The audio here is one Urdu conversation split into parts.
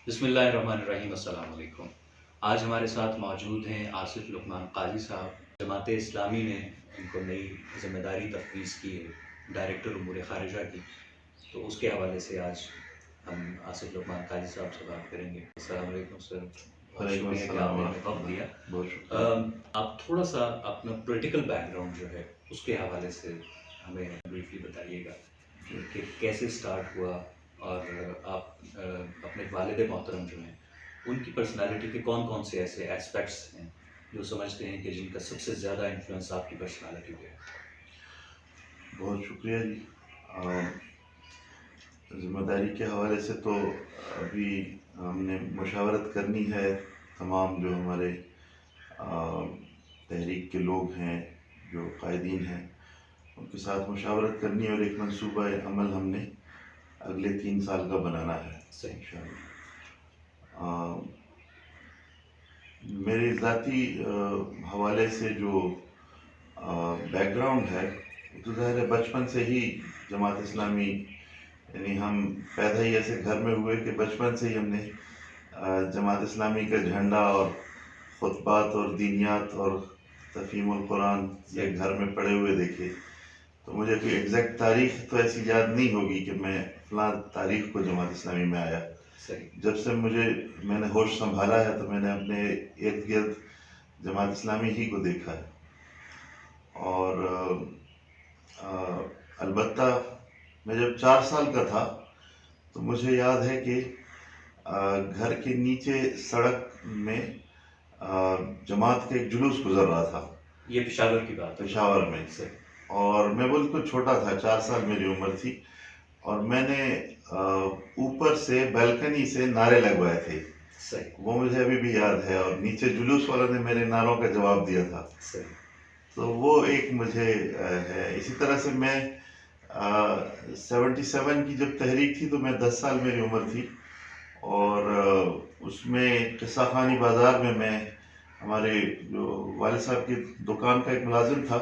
بسم اللہ الرحمن الرحیم، السلام علیکم۔ آج ہمارے ساتھ موجود ہیں آصف لقمان قاضی صاحب۔ جماعت اسلامی نے ان کو نئی ذمہ داری تفویض کی ہے، ڈائریکٹر امور خارجہ کی، تو اس کے حوالے سے آج ہم آصف لقمان قاضی صاحب سے بات کریں گے۔ السلام علیکم سر، بہت وعلیکم شکریہ کہ آپ السلام نے ہمیں ورحمۃ وقت اللہ، دیا۔ بہت شکریہ۔ آپ تھوڑا سا اپنا پولیٹیکل بیک گراؤنڈ جو ہے اس کے حوالے سے ہمیں بریفلی بتائیے گا کہ کیسے سٹارٹ ہوا، اور آپ اپنے والد محترم جو ہیں ان کی پرسنالٹی کے کون کون سے ایسے ایسپیکٹس ہیں جو سمجھتے ہیں کہ جن کا سب سے زیادہ انفلوئنس آپ کی پرسنالٹی پہ ہے؟ بہت شکریہ جی۔ ذمہ داری کے حوالے سے تو ابھی ہم نے مشاورت کرنی ہے، تمام جو ہمارے تحریک کے لوگ ہیں، جو قائدین ہیں، ان کے ساتھ مشاورت کرنی ہے، اور ایک منصوبہ عمل ہم نے اگلے 3 سال کا بنانا ہے صحیح۔ انشاءاللہ۔ میرے ذاتی حوالے سے جو بیک گراؤنڈ ہے، وہ تو ظاہر ہے بچپن سے ہی جماعت اسلامی، یعنی ہم پیدا ہی ایسے گھر میں ہوئے کہ بچپن سے ہی ہم نے جماعت اسلامی کا جھنڈا اور خطبات اور دینیات اور تفہیم القرآن یہ گھر میں پڑے ہوئے دیکھے۔ تو مجھے کوئی ایگزیکٹ تاریخ تو ایسی یاد نہیں ہوگی کہ میں فلاں تاریخ کو جماعت اسلامی میں آیا۔ صحیح۔ جب سے میں نے ہوش سنبھالا ہے تو میں نے اپنے ارد گرد جماعت اسلامی ہی کو دیکھا ہے۔ اور البتہ میں جب 4 سال کا تھا تو مجھے یاد ہے کہ گھر کے نیچے سڑک میں جماعت کا ایک جلوس گزر رہا تھا، یہ پشاور کی بات ہے؟ پشاور میں۔ صحیح۔ اور میں بالکل چھوٹا تھا، 4 سال میری عمر تھی، اور میں نے اوپر سے بیلکنی سے نعرے لگوائے تھے۔ صحیح۔ وہ مجھے ابھی بھی یاد ہے، اور نیچے جلوس والوں نے میرے نعروں کا جواب دیا تھا۔ صحیح۔ تو وہ ایک مجھے ہے۔ اسی طرح سے میں 77 کی جب تحریک تھی تو میں 10 سال میری عمر تھی، اور اس میں قصہ خانی بازار میں ہمارے جو والد صاحب کی دکان کا ایک ملازم تھا،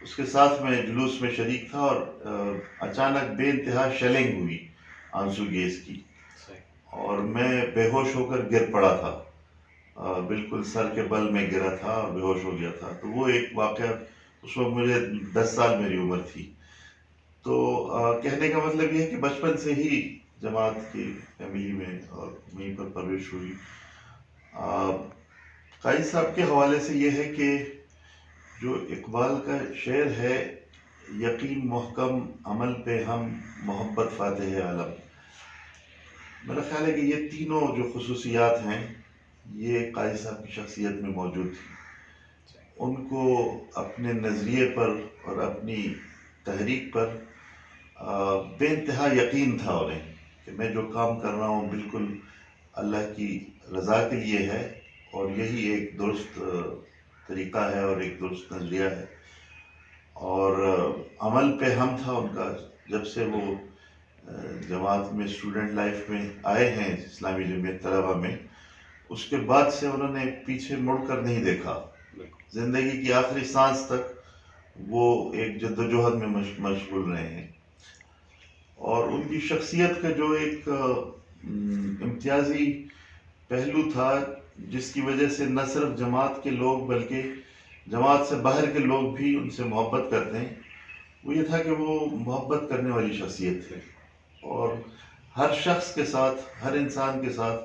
اس کے ساتھ میں جلوس میں شریک تھا، اور اچانک بے انتہا شیلنگ ہوئی آنسو گیس کی، اور میں بے ہوش ہو کر گر پڑا تھا، بالکل سر کے بل میں گرا تھا اور بے ہوش ہو گیا تھا۔ تو وہ ایک واقعہ، اس وقت مجھے 10 سال میری عمر تھی۔ تو کہنے کا مطلب یہ ہے کہ بچپن سے ہی جماعت کی فیملی میں اور وہیں پر پرورش ہوئی۔ قائد صاحب کے حوالے سے یہ ہے کہ جو اقبال کا شعر ہے، یقین محکم عمل پہ ہم محبت فاتح عالم، میرا خیال ہے کہ یہ تینوں جو خصوصیات ہیں یہ قائد صاحب کی شخصیت میں موجود تھی۔ ان کو اپنے نظریے پر اور اپنی تحریک پر بے انتہا یقین تھا انہیں کہ میں جو کام کر رہا ہوں بالکل اللہ کی رضا کے لیے ہے، اور یہی ایک درست طریقہ ہے اور ایک درست نظریہ ہے۔ اور عمل پہ ہم تھا ان کا، جب سے وہ جماعت میں اسٹوڈنٹ لائف میں آئے ہیں اسلامی جمعیت طلبہ میں، اس کے بعد سے انہوں نے پیچھے مڑ کر نہیں دیکھا۔ زندگی کی آخری سانس تک وہ ایک جدوجہد میں مشغول رہے ہیں۔ اور ان کی شخصیت کا جو ایک امتیازی پہلو تھا، جس کی وجہ سے نہ صرف جماعت کے لوگ بلکہ جماعت سے باہر کے لوگ بھی ان سے محبت کرتے ہیں، وہ یہ تھا کہ وہ محبت کرنے والی شخصیت تھے، اور ہر شخص کے ساتھ، ہر انسان کے ساتھ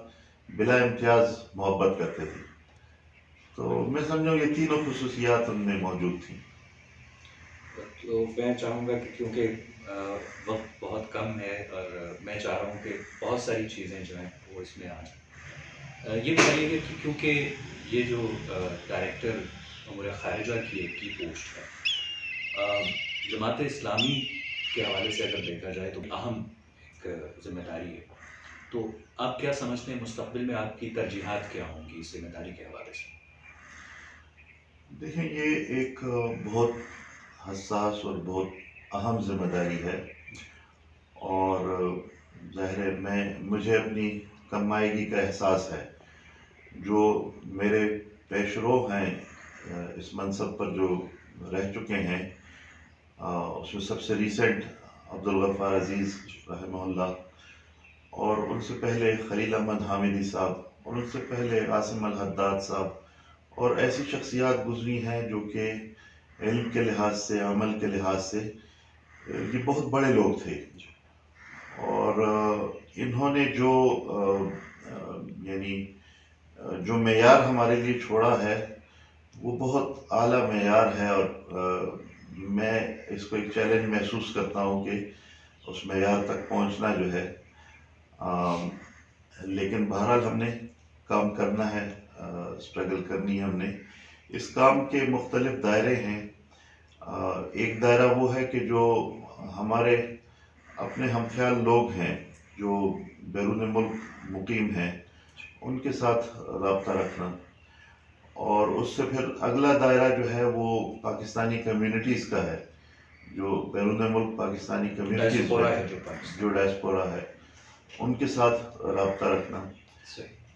بلا امتیاز محبت کرتے تھے۔ تو میں سمجھوں یہ تینوں خصوصیات ان میں موجود تھیں۔ تو میں چاہوں گا کہ کیونکہ وقت بہت کم ہے، اور میں چاہ رہا ہوں کہ بہت ساری چیزیں جو ہیں وہ اس میں آ جائیں۔ یہ بتائیے کہ کیونکہ یہ جو ڈائریکٹر امور خارجہ کی ایک کی پوسٹ ہے، جماعت اسلامی کے حوالے سے اگر دیکھا جائے تو اہم ایک ذمہ داری ہے، تو آپ کیا سمجھتے ہیں مستقبل میں آپ کی ترجیحات کیا ہوں گی اس ذمہ داری کے حوالے سے؟ دیکھیں، یہ ایک بہت حساس اور بہت اہم ذمہ داری ہے، اور ظاہر ہے مجھے اپنی کمائیگی کا احساس ہے۔ جو میرے پیش رو ہیں اس منصب پر جو رہ چکے ہیں، اس میں سب سے ریسنٹ عبدالغفار عزیز رحمہ اللہ، اور ان سے پہلے خلیل احمد حامدی صاحب، اور ان سے پہلے عاصم الحداد صاحب، اور ایسی شخصیات گزری ہیں جو کہ علم کے لحاظ سے، عمل کے لحاظ سے یہ بہت بڑے لوگ تھے، اور انہوں نے جو یعنی جو معیار ہمارے لیے چھوڑا ہے وہ بہت اعلیٰ معیار ہے، اور میں اس کو ایک چیلنج محسوس کرتا ہوں کہ اس معیار تک پہنچنا جو ہے، لیکن بہرحال ہم نے کام کرنا ہے، اسٹرگل کرنی ہے ہم نے۔ اس کام کے مختلف دائرے ہیں۔ ایک دائرہ وہ ہے کہ جو ہمارے اپنے ہم خیال لوگ ہیں جو بیرون ملک مقیم ہیں، ان کے ساتھ رابطہ رکھنا، اور اس سے پھر اگلا دائرہ جو ہے وہ پاکستانی کمیونٹیز کا ہے، جو بیرون ملک پاکستانی کمیونٹیز ڈائسپورا ہے، ہے جو پاکستان، جو ڈائسپورا ہے، ان کے ساتھ رابطہ رکھنا۔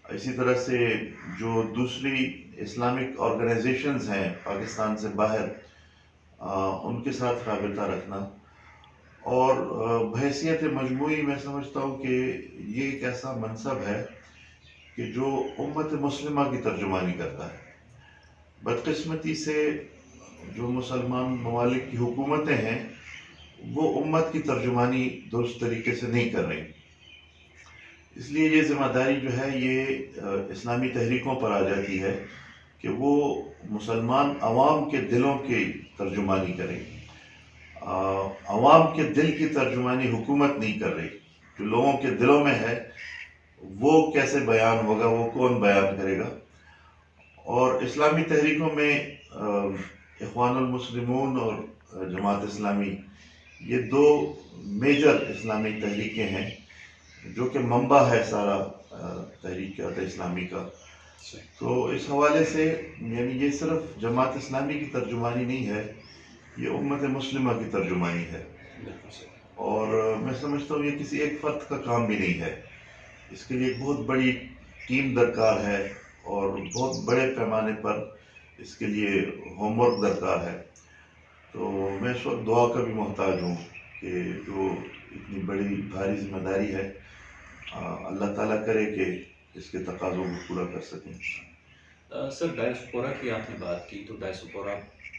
اسی طرح سے جو دوسری اسلامک آرگنائزیشنز ہیں پاکستان سے باہر، ان کے ساتھ رابطہ رکھنا، اور بحیثیت مجموعی میں سمجھتا ہوں کہ یہ ایک ایسا منصب ہے کہ جو امت مسلمہ کی ترجمانی کرتا ہے۔ بدقسمتی سے جو مسلمان ممالک کی حکومتیں ہیں وہ امت کی ترجمانی درست طریقے سے نہیں کر رہی، اس لیے یہ ذمہ داری جو ہے یہ اسلامی تحریکوں پر آ جاتی ہے کہ وہ مسلمان عوام کے دلوں کی ترجمانی کریں۔ عوام کے دل کی ترجمانی حکومت نہیں کر رہی، جو لوگوں کے دلوں میں ہے وہ کیسے بیان ہوگا، وہ کون بیان کرے گا۔ اور اسلامی تحریکوں میں اخوان المسلمون اور جماعت اسلامی، یہ دو میجر اسلامی تحریکیں ہیں جو کہ منبع ہے سارا تحریکات اسلامی کا۔ تو اس حوالے سے یعنی یہ صرف جماعت اسلامی کی ترجمانی نہیں ہے، یہ امت مسلمہ کی ترجمانی ہے، اور میں سمجھتا ہوں یہ کسی ایک فرد کا کام بھی نہیں ہے، اس کے لیے ایک بہت بڑی ٹیم درکار ہے، اور بہت بڑے پیمانے پر اس کے لیے ہوم ورک درکار ہے۔ تو میں اس وقت دعا کا بھی محتاج ہوں کہ جو اتنی بڑی بھاری ذمہ داری ہے، اللہ تعالیٰ کرے کہ اس کے تقاضوں کو پورا کر سکیں۔ سر ڈائسپورا کی آپ نے بات کی، تو ڈائسپورا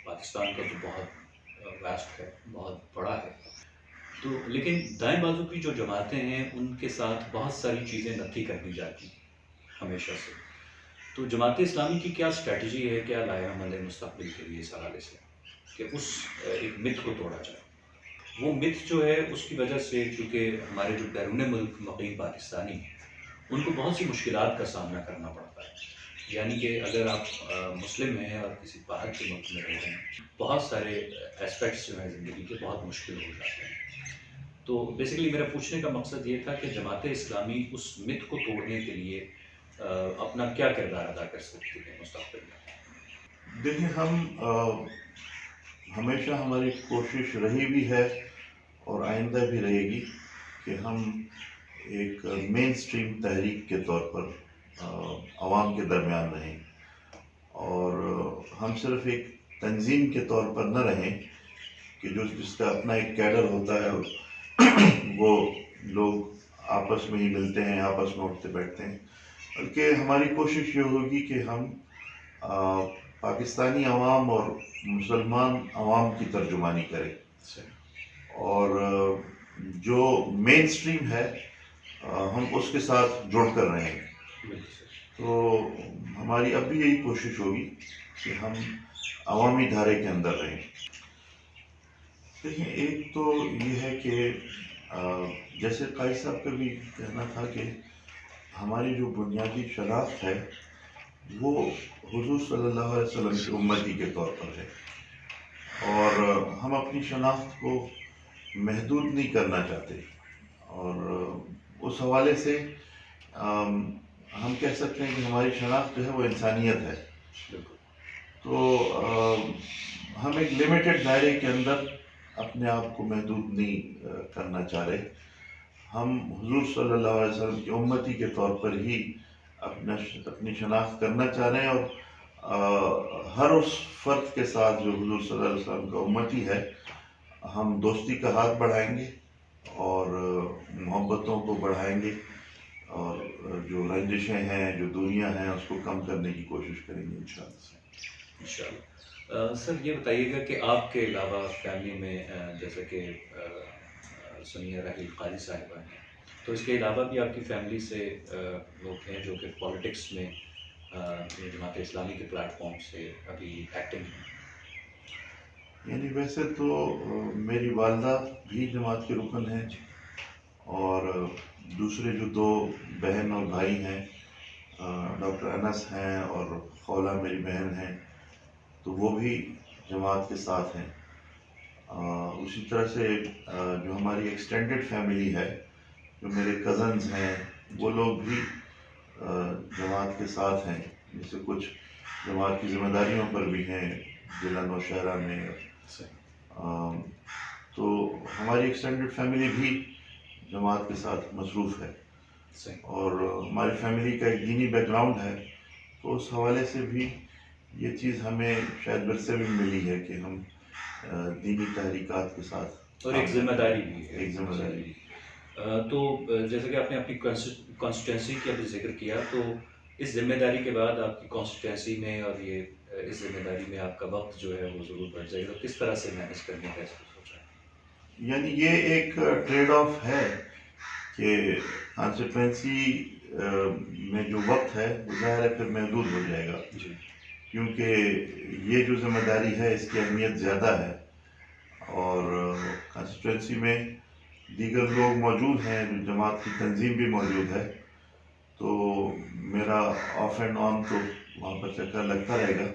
پاکستان کا تو بہت واسٹ ہے، بہت بڑا ہے، تو لیکن دائیں بازو کی جو جماعتیں ہیں ان کے ساتھ بہت ساری چیزیں نکھی کرنی جاتی ہیں ہمیشہ سے، تو جماعت اسلامی کی کیا اسٹریٹجی ہے، کیا لایا عمل ہے مستقبل کے لیے اس حوالے سے کہ اس ایک مت کو توڑا جائے؟ وہ مت جو ہے اس کی وجہ سے چونکہ ہمارے جو بیرون ملک مقیم پاکستانی ہیں ان کو بہت سی مشکلات کا سامنا کرنا پڑتا ہے، یعنی کہ اگر آپ مسلم ہیں اور کسی باہر کے ملک میں رہ رہے ہیں، بہت سارے اسپیکٹس جو ہیں زندگی کے بہت مشکل ہو جاتے ہیں۔ تو بیسیکلی میرا پوچھنے کا مقصد یہ تھا کہ جماعت اسلامی اس مت کو توڑنے کے لیے اپنا کیا کردار ادا کر سکتی ہے مستقبل میں؟ دیکھیں، ہم ہمیشہ ہماری کوشش رہی بھی ہے اور آئندہ بھی رہے گی کہ ہم ایک مین سٹریم تحریک کے طور پر عوام کے درمیان رہیں، اور ہم صرف ایک تنظیم کے طور پر نہ رہیں کہ جس کا اپنا ایک کیڈر ہوتا ہے اور وہ لوگ آپس میں ہی ملتے ہیں، آپس میں اٹھتے بیٹھتے ہیں، بلکہ ہماری کوشش یہ ہوگی کہ ہم پاکستانی عوام اور مسلمان عوام کی ترجمانی کریں، اور جو مین سٹریم ہے ہم اس کے ساتھ جڑ کر رہے ہیں۔ تو ہماری اب بھی یہی کوشش ہوگی کہ ہم عوامی دھارے کے اندر رہیں۔ دیکھیں، ایک تو یہ ہے کہ جیسے قائد صاحب کا بھی کہنا تھا کہ ہماری جو بنیادی شناخت ہے وہ حضور صلی اللہ علیہ وسلم کی امتی کے طور پر ہے، اور ہم اپنی شناخت کو محدود نہیں کرنا چاہتے، اور اس حوالے سے ہم کہہ سکتے ہیں کہ ہماری شناخت جو ہے وہ انسانیت ہے۔ تو ہم ایک لمیٹڈ دائرے کے اندر اپنے آپ کو محدود نہیں کرنا چاہ رہے، ہم حضور صلی اللہ علیہ وسلم کی امتی کے طور پر ہی اپنی شناخت کرنا چاہ رہے ہیں، اور ہر اس فرد کے ساتھ جو حضور صلی اللہ علیہ وسلم کا امتی ہے ہم دوستی کا ہاتھ بڑھائیں گے، اور محبتوں کو بڑھائیں گے اور جو رنجشیں ہیں جو دنیا ہیں اس کو کم کرنے کی کوشش کریں گے انشاءاللہ. انشاءاللہ. سر یہ بتائیے گا کہ آپ کے علاوہ فیملی میں جیسے کہ سمیہ راحیل قاری صاحبہ ہیں، تو اس کے علاوہ بھی آپ کی فیملی سے لوگ ہیں جو کہ پالیٹکس میں جماعت اسلامی کے پلیٹ فارم سے ابھی ایکٹنگ ہیں؟ یعنی ویسے تو میری والدہ بھی جماعت کے رکن ہیں اور دوسرے جو دو بہن اور بھائی ہیں ڈاکٹر انس ہیں اور خولہ میری بہن ہیں تو وہ بھی جماعت کے ساتھ ہیں. اسی طرح سے جو ہماری ایکسٹینڈڈ فیملی ہے جو میرے کزنز ہیں وہ لوگ بھی جماعت کے ساتھ ہیں، جیسے کچھ جماعت کی ذمہ داریوں پر بھی ہیں ضلع نوشہرہ میں. صحیح. تو ہماری ایکسٹینڈڈ فیملی بھی جماعت کے ساتھ مصروف ہے صحیح. اور ہماری فیملی کا ایک دینی بیک گراؤنڈ ہے تو اس حوالے سے بھی یہ چیز ہمیں شاید ورثے میں ملی ہے کہ ہم دینی تحریکات کے ساتھ اور ایک ذمہ داری بھی ہے. ایک ذمہ داری بھی. تو جیسے کہ آپ نے اپنی کانسٹیٹوینسی کا بھی ذکر کیا، تو اس ذمہ داری کے بعد آپ کی کانسٹیٹوینسی میں اور یہ اس ذمہ داری میں آپ کا وقت جو ہے وہ ضرور بڑھ جائے گا، کس طرح سے مینیج کرنے کا اس کو سوچا ہے؟ یعنی یہ ایک ٹریڈ آف ہے کہ کانسٹیٹوینسی میں جو وقت ہے وہ ظاہر ہے پھر محدود ہو جائے گا جی. کیونکہ یہ جو ذمہ داری ہے اس کی اہمیت زیادہ ہے اور کانسٹیٹوینسی میں دیگر لوگ موجود ہیں، جو جماعت کی تنظیم بھی موجود ہے، تو میرا آف اینڈ آن تو وہاں پر چکر لگتا رہے گا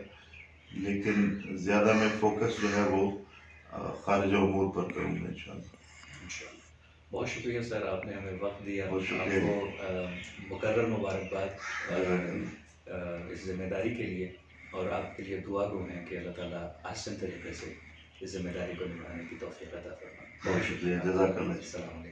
لیکن زیادہ میں فوکس جو ہے وہ خارجہ امور پر کروں گا انشاءاللہ. انشاءاللہ. بہت شکریہ سر، آپ نے ہمیں وقت دیا. بہت آپ شکریہ. کو مکرر مبارکباد اس ذمہ داری کے لیے، اور آپ کے لیے دعا گو ہیں کہ اللہ تعالیٰ احسن طریقے سے اس ذمہ داری کو نبھانے کی توفیق عطا فرمائے. بہت شکریہ. جزاک اللہ. السلام علیکم.